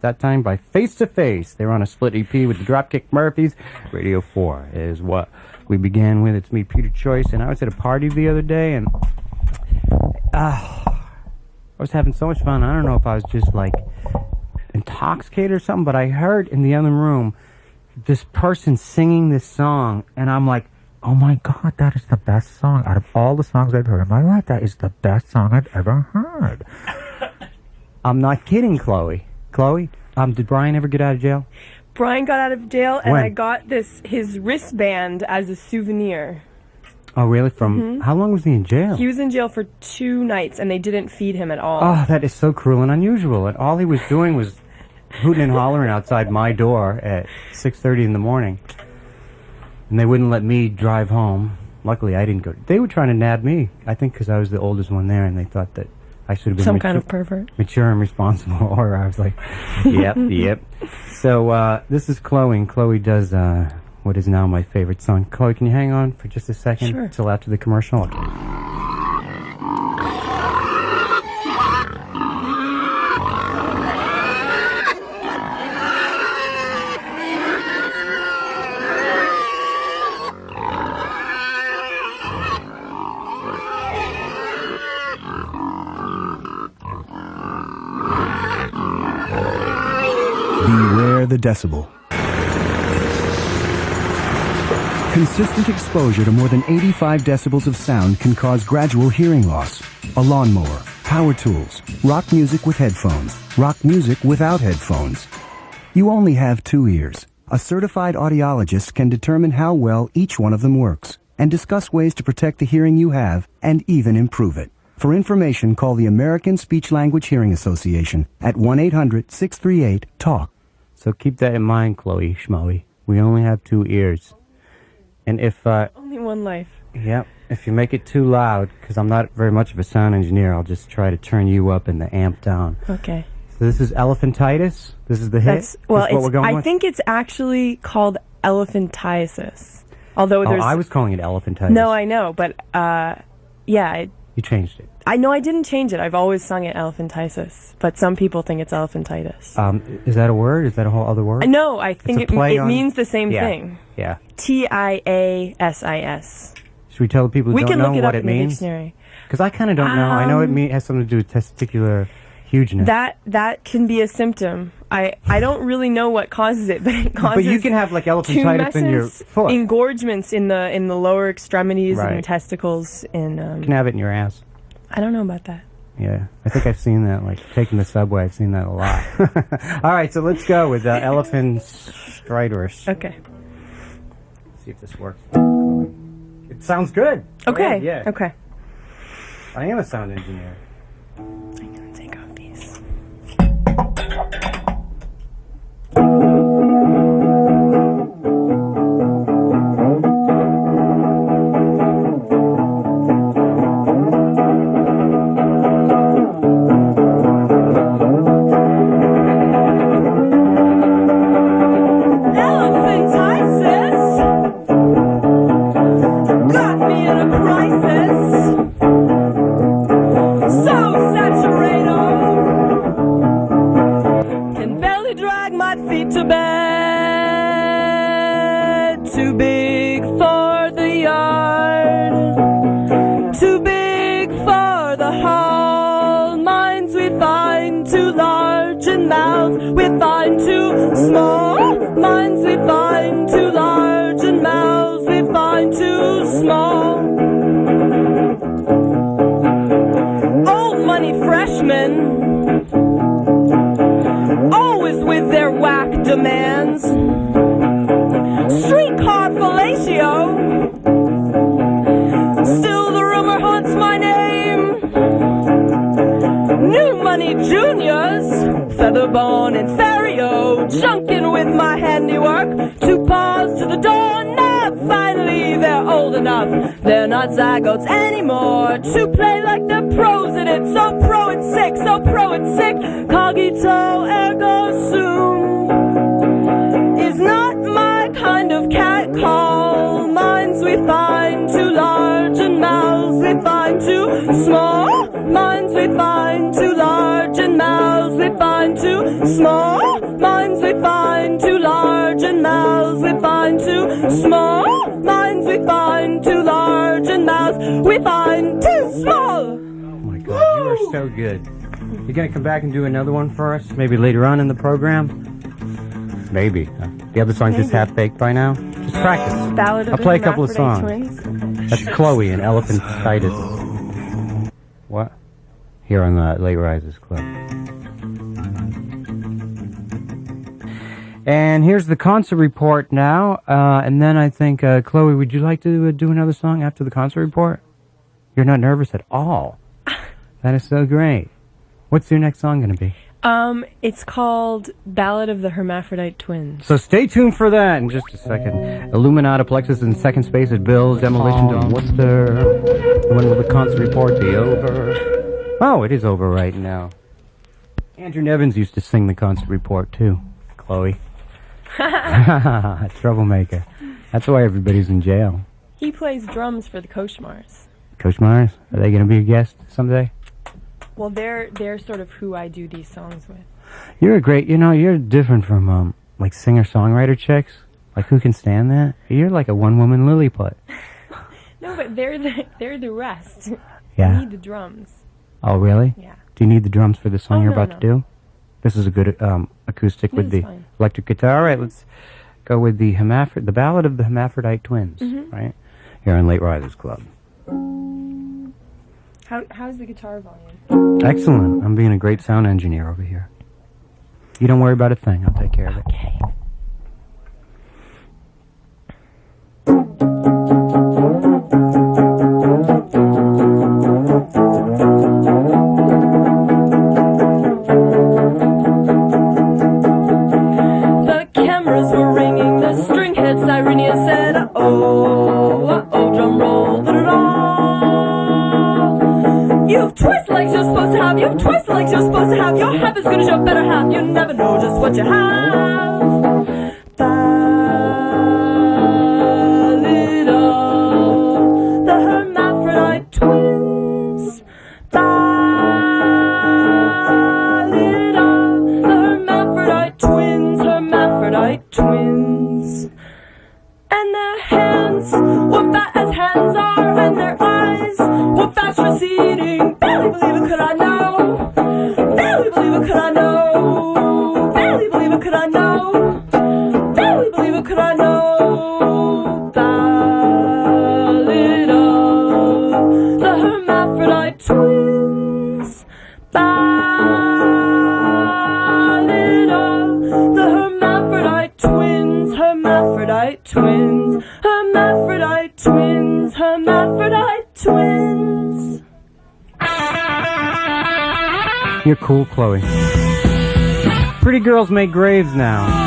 that time by Face to Face. They were on a split EP with the Dropkick Murphys. Radio 4 is what we began with. It's me, Peter Choyce, and I was at a party the other day, and I was having so much fun. I don't know if I was just, like, intoxicated or something, but I heard in the other room this person singing this song, and I'm like, oh my God, that is the best song. Out of all the songs I've heard in my life, that is the best song I've ever heard. I'm not kidding, Chloe. Chloe, did Brian ever get out of jail? Brian got out of jail, and when? I got his wristband as a souvenir. Oh, really? From how long was he in jail? He was in jail for 2 nights, and they didn't feed him at all. Oh, that is so cruel and unusual. And all he was doing was hooting and hollering outside my door at 6:30 in the morning. And they wouldn't let me drive home. Luckily, I didn't go. They were trying to nab me, I think, because I was the oldest one there, and they thought that I should have been some kind of pervert. Mature and responsible. Or I was like, yep. So this is Chloe, and Chloe does what is now my favorite song. Chloe, can you hang on for just a second? Sure. Till after the commercial? Beware the decibel. Consistent exposure to more than 85 decibels of sound can cause gradual hearing loss. A lawnmower, power tools, rock music with headphones, rock music without headphones. You only have 2 ears. A certified audiologist can determine how well each one of them works and discuss ways to protect the hearing you have and even improve it. For information, call the American Speech-Language Hearing Association at 1-800-638-TALK. So keep that in mind, Chloe Schmoey. We only have 2 ears. And if... only one life. Yep. If you make it too loud, because I'm not very much of a sound engineer, I'll just try to turn you up and the amp down. Okay. So this is Elephantitis? This is the hit? That's what we're going with? I think it's actually called Elephantiasis. Although there's... I was calling it Elephantitis. No, I know, but, yeah... You changed it. I know I didn't change it. I've always sung it Elephantiasis, but some people think it's elephantitis. Is that a word? Is that a whole other word? No, I think it means the same thing. Yeah. Tiasis. Should we tell the people who don't know what it means? Because I kind of don't know. I know it has something to do with testicular hugeness. That can be a symptom. I don't really know what causes it, but it causes. But you can have like elephantitis in your foot. Engorgements in the lower extremities right. and testicles. You can have it in your ass. I don't know about that. Yeah, I think I've seen that. Like taking the subway, I've seen that a lot. All right, so let's go with Elephantitis. Okay. Let's see if this works. It sounds good. Okay. Yeah. Okay. I am a sound engineer. I'm gonna take off these. Demands streetcar fellatio. Still the rumor haunts my name. New money juniors, Featherbone and Fario, junking with my handiwork. 2 paws to the door. Now finally they're old enough. They're not zygotes anymore to play like they're pros in it. So pro it's sick, so pro it's sick. Cogito ergo sum. Not my kind of cat call. Minds we find too large and mouths we find too small. Minds we find too large and mouths we find too small minds we find too large, and mouths we find too small. Minds we find too large, and mouths we find too small. Oh my God, you are so good. You gonna come back and do another one for us? Maybe later on in the program? Maybe. The other song's just half-baked by now? Just practice. Ballad of I'll play a couple of Hermaphrodite songs. Twins. That's Chloe and Elephantiasis. What? Here on the Late Risers Club. And here's the concert report now. And then I think, Chloe, would you like to do another song after the concert report? You're not nervous at all. That is so great. What's your next song going to be? It's called Ballad of the Hermaphrodite Twins. So stay tuned for that in just a second. Illuminata Plexus in second space at Bill's. Demolition to Worcester. When will the concert report be over? Oh, it is over right now. Andrew Nevins used to sing the concert report too. Chloe. Troublemaker. That's why everybody's in jail. He plays drums for the Koshmars. Coach Myers, are they going to be a guest someday? Well, they're sort of who I do these songs with. You're a great, you're different from, like, singer-songwriter chicks. Like, who can stand that? You're like a one-woman lily put. No, but they're the rest. Yeah. I need the drums. Oh, really? Yeah. Do you need the drums for the song you're about no. to do? This is a good acoustic with the fine. electric guitar. All right, let's go with the Ballad of the Hermaphrodite Twins, right? Here on Late Risers Club. How's the guitar volume? Excellent. I'm being a great sound engineer over here. You don't worry about a thing. I'll take care of it. Okay. The cameras were ringing, the string hit Cyrenia said, oh, drum roll, da-da-da. You've twice the legs you're supposed to have, you've twice the legs you're supposed to have, your half as good as your better half, you never know just what you have. Ballad of the Hermaphrodite Twins. Ballad of the Hermaphrodite Twins, Hermaphrodite Twins. And their hands were fat as hands are, and their eyes were fast receding. Barely believe it, could I know? Barely believe it, could I know? Barely believe it, could I know? Barely believe it, could I know? Ballad of the Hermaphrodite Twins. Ballad of the Hermaphrodite Twins, Hermaphrodite Twins, Hermaphrodite Twins, Hermaphrodite Twins. You're cool, Chloe. Pretty girls make graves now.